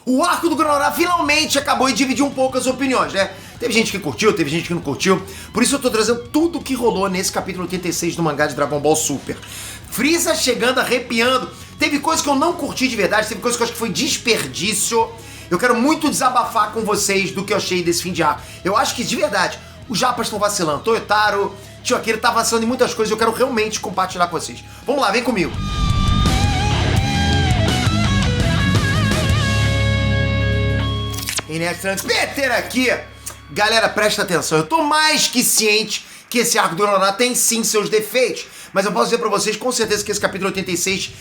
O arco do Granolah finalmente acabou e dividiu um pouco as opiniões, né? Teve gente que curtiu, teve gente que não curtiu. Por isso eu tô trazendo tudo o que rolou nesse capítulo 86 do mangá de Dragon Ball Super. Frieza chegando, arrepiando. Teve coisa que eu não curti de verdade, teve coisa que eu acho que foi desperdício. Eu quero muito desabafar com vocês do que eu achei desse fim de arco. Eu acho que, de verdade, os japas estão vacilando. Toyotaro, Tio Akira tá vacilando em muitas coisas e eu quero realmente compartilhar com vocês. Vamos lá, vem comigo. Peter aqui. Galera, presta atenção. Eu tô mais que ciente que esse arco do Granolah tem sim seus defeitos. Mas eu posso dizer pra vocês com certeza que esse capítulo 86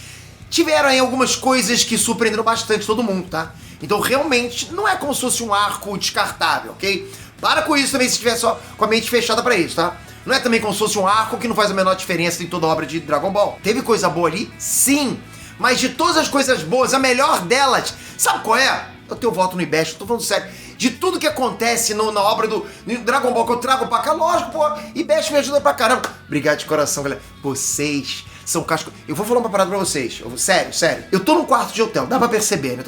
tiveram aí algumas coisas que surpreenderam bastante todo mundo, tá? Então realmente não é como se fosse um arco descartável, ok? Para com isso também se estiver só com a mente fechada pra isso, tá? Não é também como se fosse um arco que não faz a menor diferença em toda a obra de Dragon Ball. Teve coisa boa ali? Sim. Mas de todas as coisas boas, a melhor delas, sabe qual é? Eu tenho voto no IBEST, eu tô falando sério. De tudo que acontece na obra do Dragon Ball que eu trago pra cá, lógico, pô, IBEST me ajuda pra caramba. Obrigado de coração, galera. Vocês são casco. Eu vou falar uma parada pra vocês. Sério. Eu tô num quarto de hotel, dá pra perceber, né?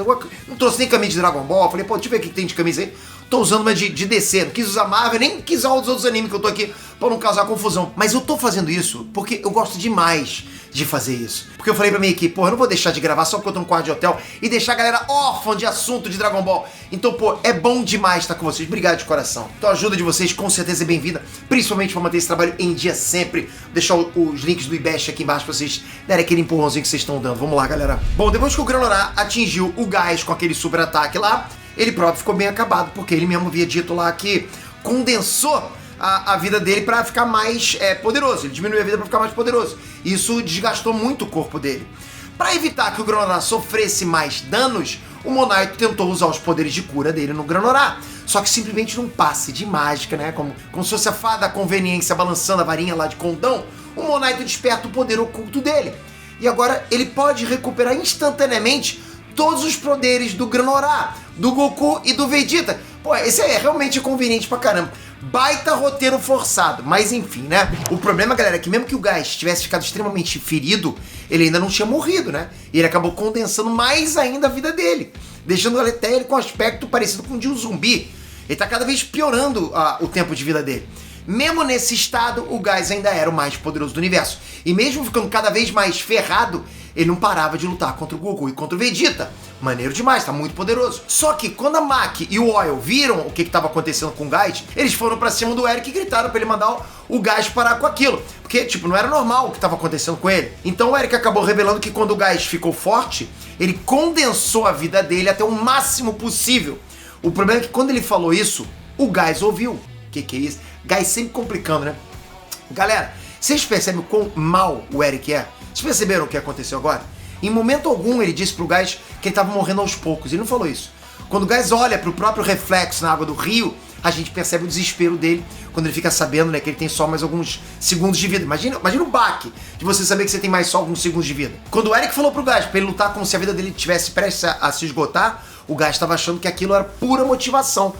Não trouxe nem camisa de Dragon Ball. Falei, pô, deixa eu ver o que tem de camisa aí. Tô usando uma de DC, não quis usar Marvel, nem quis usar os outros animes que eu tô aqui pra não causar confusão. Mas eu tô fazendo isso porque eu gosto demais de fazer isso. Porque eu falei pra minha equipe, pô, eu não vou deixar de gravar só porque eu tô no quarto de hotel e deixar a galera órfã de assunto de Dragon Ball. Então, pô, é bom demais estar com vocês. Obrigado de coração. Então a ajuda de vocês com certeza é bem-vinda, principalmente pra manter esse trabalho em dia sempre. Vou deixar os links do IBEST aqui embaixo pra vocês darem aquele empurrãozinho que vocês estão dando. Vamos lá, galera. Bom, depois que o Granolah atingiu o gás com aquele super ataque lá, ele próprio ficou bem acabado, porque ele mesmo havia dito lá que condensou a vida dele pra ficar mais poderoso. Ele diminuiu a vida pra ficar mais poderoso. Isso desgastou muito o corpo dele. Pra evitar que o Granolah sofresse mais danos, o Monaito tentou usar os poderes de cura dele no Granolah. Só que simplesmente num passe de mágica, né? Como se fosse a fada da conveniência balançando a varinha lá de condão, o Monaito desperta o poder oculto dele. E agora ele pode recuperar instantaneamente todos os poderes do Granolah, do Goku e do Vegeta. Pô, esse é realmente conveniente pra caramba. Baita roteiro forçado, mas enfim, né? O problema, galera, é que mesmo que o Gás tivesse ficado extremamente ferido, ele ainda não tinha morrido, né? E ele acabou condensando mais ainda a vida dele, deixando até ele com um aspecto parecido com o de um zumbi. Ele tá cada vez piorando o tempo de vida dele. Mesmo nesse estado, o Gás ainda era o mais poderoso do universo. E mesmo ficando cada vez mais ferrado, ele não parava de lutar contra o Goku e contra o Vegeta. Maneiro demais, tá muito poderoso. Só que quando a Maki e o Oil viram o que estava acontecendo com o Gás, eles foram pra cima do Eric e gritaram pra ele mandar o Gás parar com aquilo. Porque, tipo, não era normal o que estava acontecendo com ele. Então o Eric acabou revelando que quando o Gás ficou forte, ele condensou a vida dele até o máximo possível. O problema é que quando ele falou isso, o Gás ouviu. Que é isso? Gás sempre complicando, né? Galera, vocês percebem o quão mal o Eric é? Vocês perceberam o que aconteceu agora? Em momento algum ele disse pro Gás que ele tava morrendo aos poucos. Ele não falou isso. Quando o Gás olha pro próprio reflexo na água do rio, a gente percebe o desespero dele quando ele fica sabendo, né, que ele tem só mais alguns segundos de vida. Imagina o baque de você saber que você tem mais só alguns segundos de vida. Quando o Eric falou pro Gás pra ele lutar como se a vida dele tivesse prestes a se esgotar, o Gás tava achando que aquilo era pura motivação.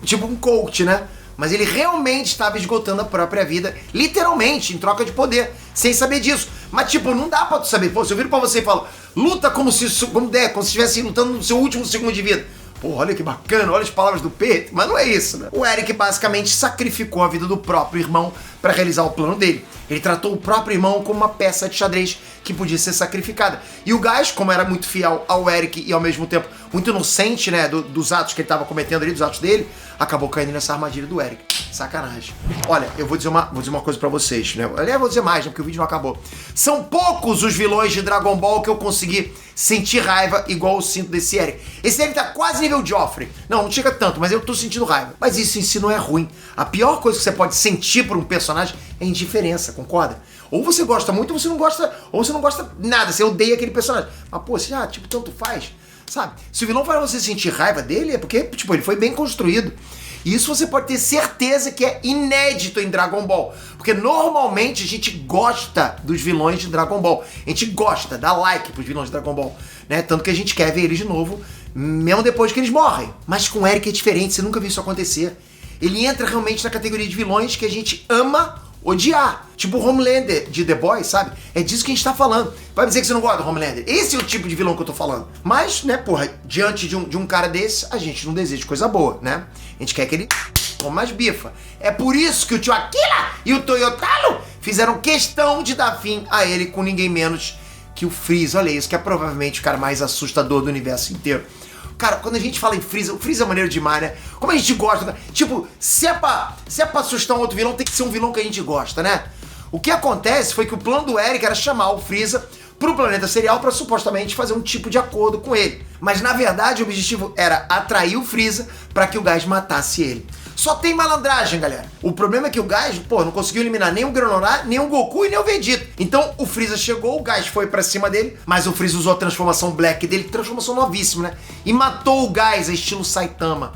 Tipo um coach, né? Mas ele realmente estava esgotando a própria vida, literalmente, em troca de poder, sem saber disso. Mas, tipo, não dá pra tu saber. Pô, se eu viro pra você e falo, luta como se estivesse lutando no seu último segundo de vida. Pô, olha que bacana, olha as palavras do Peter. Mas não é isso, né? O Eric basicamente sacrificou a vida do próprio irmão para realizar o plano dele. Ele tratou o próprio irmão como uma peça de xadrez que podia ser sacrificada. E o Gás, como era muito fiel ao Eric e ao mesmo tempo muito inocente, né, dos atos que ele estava cometendo ali, dos atos dele, acabou caindo nessa armadilha do Eric. Sacanagem. Olha, eu vou dizer uma coisa pra vocês, né? Aliás, vou dizer mais, né, porque o vídeo não acabou. São poucos os vilões de Dragon Ball que eu consegui sentir raiva igual eu sinto desse Eric. Esse Eric tá quase nível Joffrey. Não chega tanto, mas eu tô sentindo raiva. Mas isso em si não é ruim. A pior coisa que você pode sentir por um personagem é indiferença, concorda? Ou você gosta muito, ou você não gosta nada, você odeia aquele personagem. Mas, pô, você tipo, tanto faz, sabe? Se o vilão faz você sentir raiva dele, é porque, tipo, ele foi bem construído. E isso você pode ter certeza que é inédito em Dragon Ball. Porque normalmente a gente gosta dos vilões de Dragon Ball. A gente gosta, dá like pros vilões de Dragon Ball, né? Tanto que a gente quer ver eles de novo, mesmo depois que eles morrem. Mas com o Eric é diferente, você nunca viu isso acontecer. Ele entra realmente na categoria de vilões que a gente ama odiar. Tipo o Homelander de The Boys, sabe? É disso que a gente tá falando. Vai me dizer que você não gosta do Homelander. Esse é o tipo de vilão que eu tô falando. Mas, né, porra, diante de um cara desse, a gente não deseja coisa boa, né? A gente quer que ele coma mais bifa. É por isso que o tio Aquila e o Toyotaro fizeram questão de dar fim a ele com ninguém menos que o Freeza. Olha isso, que é provavelmente o cara mais assustador do universo inteiro. Cara, quando a gente fala em Freeza, o Freeza é maneiro demais, né? Como a gente gosta. Tipo, se é pra assustar um outro vilão, tem que ser um vilão que a gente gosta, né? O que acontece foi que o plano do Eric era chamar o Freeza pro planeta serial pra supostamente fazer um tipo de acordo com ele. Mas na verdade o objetivo era atrair o Freeza pra que o Gás matasse ele. Só tem malandragem, galera. O problema é que o Gás, pô, não conseguiu eliminar nem o Granolah, nem o Goku e nem o Vegeta. Então o Freeza chegou, o Gás foi pra cima dele, mas o Freeza usou a transformação Black dele, transformação novíssima, né? E matou o Gás, estilo Saitama,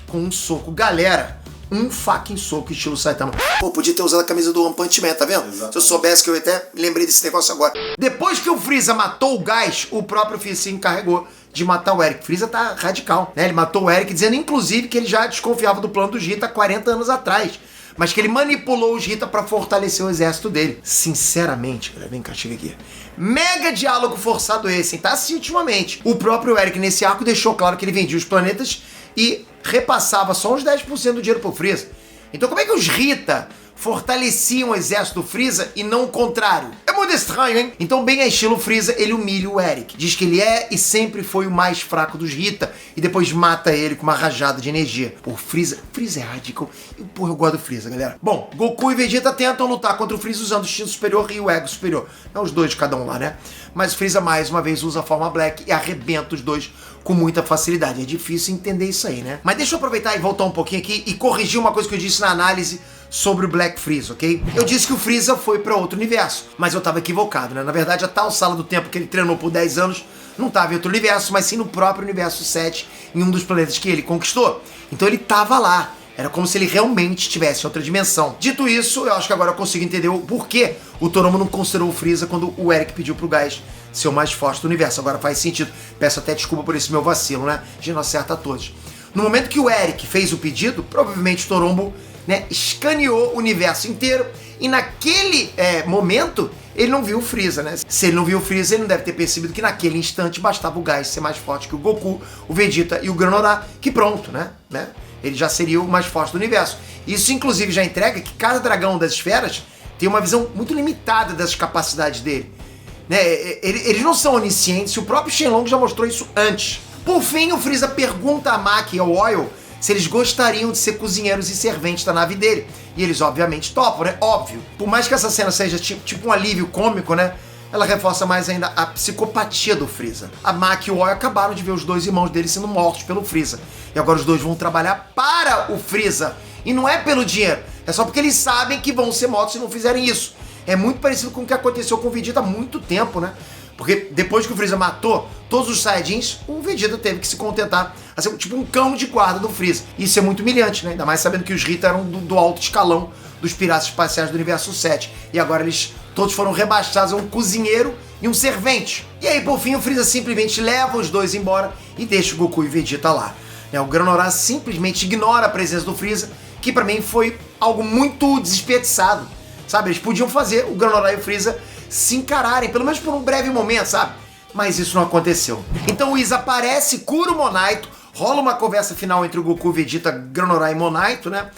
com um soco. Galera, um fucking soco estilo Saitama. Pô, podia ter usado a camisa do One Punch Man, tá vendo? Exatamente. Se eu soubesse que eu até lembrei desse negócio agora. Depois que o Freeza matou o Gás, o próprio Freeza se encarregou de matar o Eric. Freeza tá radical, né? Ele matou o Eric dizendo, inclusive, que ele já desconfiava do plano do Gita há 40 anos atrás. Mas que ele manipulou o Gita pra fortalecer o exército dele. Sinceramente, galera, vem cá, chega aqui. Mega diálogo forçado esse, hein? Tá assim ultimamente. O próprio Eric, nesse arco, deixou claro que ele vendia os planetas e repassava só uns 10% do dinheiro pro Freeza. Então como é que os Rita fortaleciam o exército do Freeza e não o contrário? É muito estranho, hein? Então, bem a estilo Freeza, ele humilha o Eric. Diz que ele é e sempre foi o mais fraco dos Rita e depois mata ele com uma rajada de energia. Pô, Freeza é radical. E, porra, eu gosto do Freeza, galera. Bom, Goku e Vegeta tentam lutar contra o Freeza usando o instinto superior e o ego superior. É os dois de cada um lá, né? Mas o Freeza, mais uma vez, usa a forma Black e arrebenta os dois com muita facilidade. É difícil entender isso aí, né? Mas deixa eu aproveitar e voltar um pouquinho aqui e corrigir uma coisa que eu disse na análise sobre o Black Freeza, ok? Eu disse que o Freeza foi para outro universo, mas eu tava equivocado, né? Na verdade, a tal sala do tempo que ele treinou por 10 anos não tava em outro universo, mas sim no próprio universo 7, em um dos planetas que ele conquistou. Então ele tava lá. Era como se ele realmente estivesse em outra dimensão. Dito isso, eu acho que agora eu consigo entender o porquê o Toromo não considerou o Freeza quando o Eric pediu pro Gás ser o mais forte do universo. Agora faz sentido. Peço até desculpa por esse meu vacilo, né? A gente não acerta a todos. No momento que o Eric fez o pedido, provavelmente o Torombo, né, escaneou o universo inteiro e naquele momento ele não viu o Freeza, né? Se ele não viu o Freeza, ele não deve ter percebido que naquele instante bastava o Gás ser mais forte que o Goku, o Vegeta e o Granolah, que pronto, né? Ele já seria o mais forte do universo. Isso inclusive já entrega que cada dragão das esferas tem uma visão muito limitada das capacidades dele, né? Eles não são oniscientes, e o próprio Shenlong já mostrou isso antes. Por fim, o Freeza pergunta a Maki e ao Oil se eles gostariam de ser cozinheiros e serventes da nave dele. E eles obviamente topam, né? Óbvio. Por mais que essa cena seja tipo um alívio cômico, né? Ela reforça mais ainda a psicopatia do Freeza. A Maki e o Oil acabaram de ver os dois irmãos dele sendo mortos pelo Freeza. E agora os dois vão trabalhar para o Freeza. E não é pelo dinheiro. É só porque eles sabem que vão ser mortos se não fizerem isso. É muito parecido com o que aconteceu com o Vegeta há muito tempo, né? Porque depois que o Freeza matou todos os Saiyajins, o Vegeta teve que se contentar a ser tipo um cão de guarda do Freeza. Isso é muito humilhante, né? Ainda mais sabendo que os Rita eram do alto escalão dos piratas espaciais do universo 7. E agora eles todos foram rebaixados a um cozinheiro e um servente. E aí, por fim, o Freeza simplesmente leva os dois embora e deixa o Goku e o Vegeta lá. O Granolah simplesmente ignora a presença do Freeza, que pra mim foi algo muito desperdiçado. Sabe? Eles podiam fazer o Granolah e o Freeza se encararem, pelo menos por um breve momento, sabe? Mas isso não aconteceu. Então o Whis aparece, cura o Monaito, rola uma conversa final entre o Goku, Vegeta, Granolah e Monaito, né?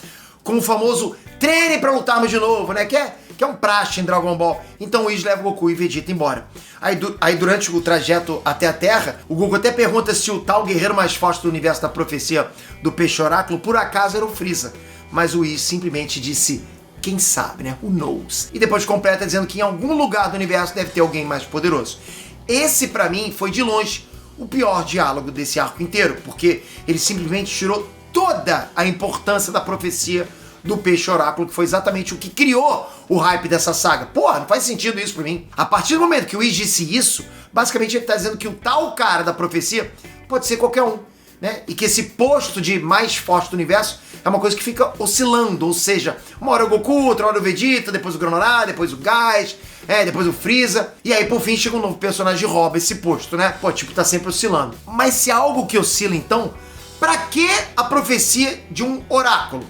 Com o famoso treinem pra lutarmos de novo, né? Que é um praxe em Dragon Ball. Então o Whis leva o Goku e Vegeta embora. Aí durante o trajeto até a Terra, o Goku até pergunta se o tal guerreiro mais forte do universo da profecia do Peixe Oráculo por acaso era o Freeza. Mas o Whis simplesmente disse: quem sabe, né? Who knows? E depois completa dizendo que em algum lugar do universo deve ter alguém mais poderoso. Esse, pra mim, foi de longe o pior diálogo desse arco inteiro, porque ele simplesmente tirou toda a importância da profecia do Peixe Oráculo, que foi exatamente o que criou o hype dessa saga. Porra, não faz sentido isso pra mim. A partir do momento que o Whis disse isso, basicamente ele tá dizendo que o tal cara da profecia pode ser qualquer um, né? E que esse posto de mais forte do universo é uma coisa que fica oscilando, ou seja, uma hora o Goku, outra hora o Vegeta, depois o Granolah, depois o Gás, depois o Freeza, e aí por fim chega um novo personagem e rouba esse posto, né? Pô, tipo, tá sempre oscilando. Mas se é algo que oscila então, pra que a profecia de um oráculo?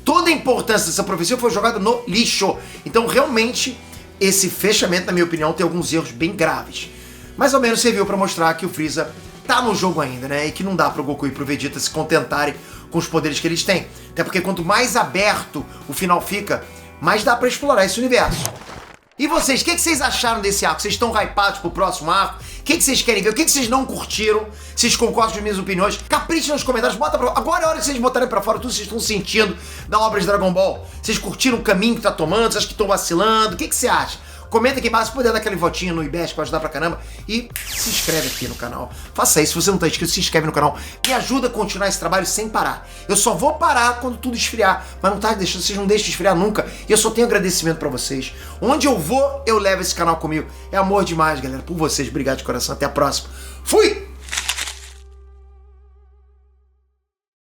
toda a importância dessa profecia foi jogada no lixo. Então, realmente, esse fechamento, na minha opinião, tem alguns erros bem graves. Mais ou menos serviu pra mostrar que o Freeza tá no jogo ainda, né? E que não dá pro Goku e pro Vegeta se contentarem com os poderes que eles têm. Até porque quanto mais aberto o final fica, mais dá pra explorar esse universo. E vocês, o que vocês acharam desse arco? Vocês estão hypados pro próximo arco? O que vocês querem ver? O que vocês não curtiram? Vocês concordam com as minhas opiniões? Caprichem nos comentários, bota pra... Agora é hora de vocês botarem pra fora tudo que vocês estão sentindo da obra de Dragon Ball. Vocês curtiram o caminho que tá tomando? Vocês acham que estão vacilando? O que você acha? Comenta aqui embaixo, se puder dar aquele votinho no IBEST pra ajudar pra caramba. E se inscreve aqui no canal. Faça isso, se você não tá inscrito, se inscreve no canal. Me ajuda a continuar esse trabalho sem parar. Eu só vou parar quando tudo esfriar. Mas não tá deixando, vocês não deixam de esfriar nunca. E eu só tenho agradecimento pra vocês. Onde eu vou, eu levo esse canal comigo. É amor demais, galera, por vocês. Obrigado de coração. Até a próxima. Fui!